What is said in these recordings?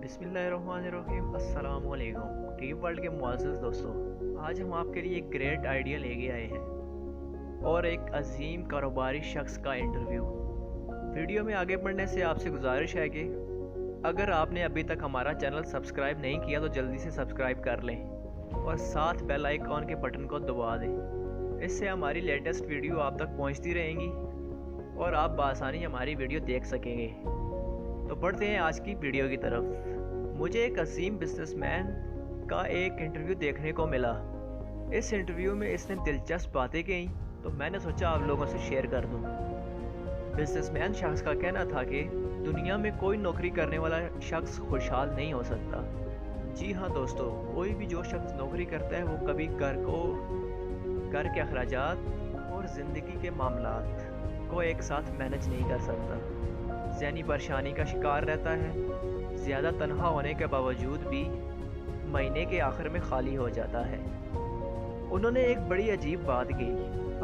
बिस्मिल्लाहिर्रहमानिर्रहीम। अस्सलाम वालेकुम टीम वर्ल्ड के मुअज़्ज़ज़ दोस्तों, आज हम आपके लिए एक ग्रेट आइडिया लेके आए हैं और एक अजीम कारोबारी शख्स का इंटरव्यू। वीडियो में आगे बढ़ने से आपसे गुजारिश है कि अगर आपने अभी तक हमारा चैनल सब्सक्राइब नहीं किया तो जल्दी से सब्सक्राइब कर लें और साथ बेल आइकॉन के बटन को दबा दें। इससे हमारी लेटेस्ट वीडियो आप तक पहुंचती रहेंगी और आप बआसानी हमारी वीडियो देख सकेंगे। तो बढ़ते हैं आज की वीडियो की तरफ। मुझे एक अजीम बिजनेसमैन का एक इंटरव्यू देखने को मिला। इस इंटरव्यू में इसने दिलचस्प बातें कही तो मैंने सोचा आप लोगों से शेयर कर दूं। बिजनेसमैन शख्स का कहना था कि दुनिया में कोई नौकरी करने वाला शख्स खुशहाल नहीं हो सकता। जी हाँ दोस्तों, कोई भी जो शख्स नौकरी करता है वो कभी घर के अखराजात और ज़िंदगी के मामलात को एक साथ मैनेज नहीं कर सकता। ज़हनी परेशानी का शिकार रहता है। ज़्यादा तन्हा होने के बावजूद भी महीने के आखिर में खाली हो जाता है। उन्होंने एक बड़ी अजीब बात की।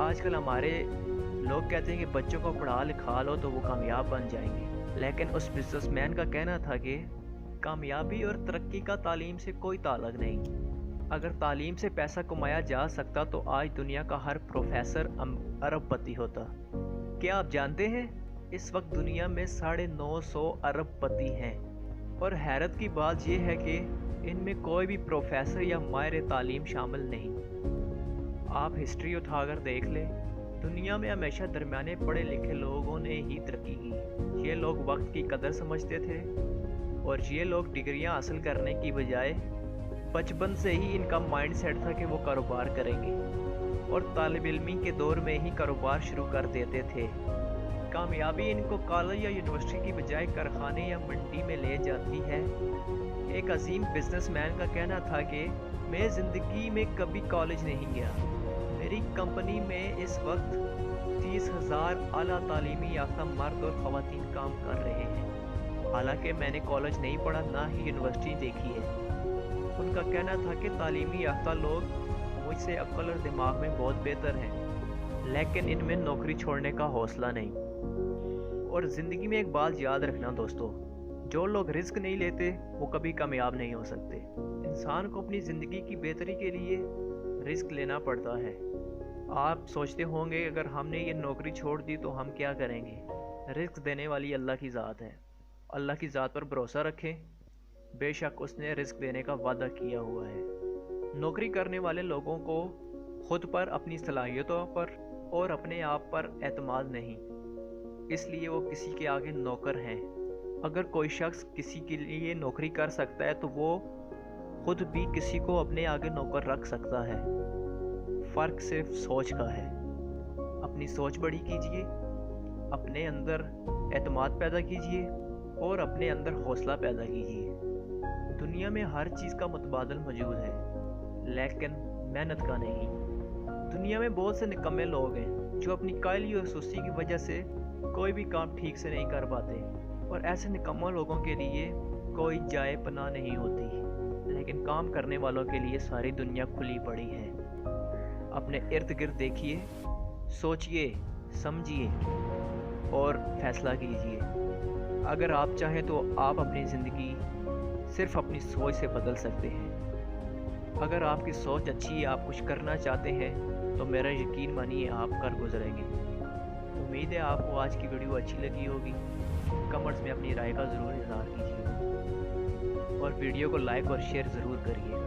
आजकल हमारे लोग कहते हैं कि बच्चों को पढ़ा लिखा लो तो वो कामयाब बन जाएंगे, लेकिन उस बिजनेसमैन का कहना था कि कामयाबी और तरक्की का तालीम से कोई ताल्लुक नहीं। अगर तालीम से पैसा कमाया जा सकता तो आज दुनिया का हर प्रोफेसर अरबपति होता। क्या आप जानते हैं इस वक्त दुनिया में 950 अरबपति हैं और हैरत की बात यह है कि इनमें कोई भी प्रोफेसर या माहिर तालीम शामिल नहीं। आप हिस्ट्री उठाकर देख लें, दुनिया में हमेशा दरमियाने पढ़े लिखे लोगों ने ही तरक्की की। ये लोग वक्त की कदर समझते थे और ये लोग डिग्रियां हासिल करने की बजाय बचपन से ही इनका माइंड सेट था कि वो कारोबार करेंगे और तालिब इल्मी के दौर में ही कारोबार शुरू कर देते थे। कामयाबी इनको कॉलेज या यूनिवर्सिटी की बजाय कारखाने या मंडी में ले जाती है। एक अजीम बिजनेसमैन का कहना था कि मैं ज़िंदगी में कभी कॉलेज नहीं गया। मेरी कंपनी में इस वक्त 30,000 आला तालीमी याफ्ता मर्द और ख़वातीन काम कर रहे हैं। हालांकि मैंने कॉलेज नहीं पढ़ा, ना ही यूनिवर्सिटी देखी है। उनका कहना था कि तालीमी याफ्ता लोग मुझसे अक्ल और दिमाग में बहुत बेहतर हैं, लेकिन इनमें नौकरी छोड़ने का हौसला नहीं। और ज़िंदगी में एक बात याद रखना दोस्तों, जो लोग रिस्क नहीं लेते वो कभी कामयाब नहीं हो सकते। इंसान को अपनी ज़िंदगी की बेहतरी के लिए रिस्क लेना पड़ता है। आप सोचते होंगे अगर हमने ये नौकरी छोड़ दी तो हम क्या करेंगे। रिस्क देने वाली अल्लाह की ज़ात है। अल्लाह की ज़ात पर भरोसा रखें, बेशक उसने रिस्क देने का वादा किया हुआ है। नौकरी करने वाले लोगों को खुद पर, अपनी सलाहियतों पर और अपने आप पर एतमाद नहीं, इसलिए वो किसी के आगे नौकर हैं। अगर कोई शख्स किसी के लिए नौकरी कर सकता है तो वो खुद भी किसी को अपने आगे नौकर रख सकता है। फ़र्क सिर्फ सोच का है। अपनी सोच बड़ी कीजिए, अपने अंदर एतमाद पैदा कीजिए और अपने अंदर हौसला पैदा कीजिए। दुनिया में हर चीज़ का मुतबादल मौजूद है, लेकिन मेहनत का नहीं। दुनिया में बहुत से निकम्मे लोग हैं जो अपनी कायली और सुस्ती की वजह से कोई भी काम ठीक से नहीं कर पाते और ऐसे निकम्मे लोगों के लिए कोई जाए पनाह नहीं होती, लेकिन काम करने वालों के लिए सारी दुनिया खुली पड़ी है। अपने इर्द गिर्द देखिए, सोचिए, समझिए और फैसला कीजिए। अगर आप चाहें तो आप अपनी ज़िंदगी सिर्फ अपनी सोच से बदल सकते हैं। अगर आपकी सोच अच्छी है, आप कुछ करना चाहते हैं तो मेरा यकीन मानिए आप कर गुजरेंगे। उम्मीद है आपको आज की वीडियो अच्छी लगी होगी। कमेंट्स में अपनी राय का ज़रूर इज़हार कीजिएगा और वीडियो को लाइक और शेयर ज़रूर करिएगा।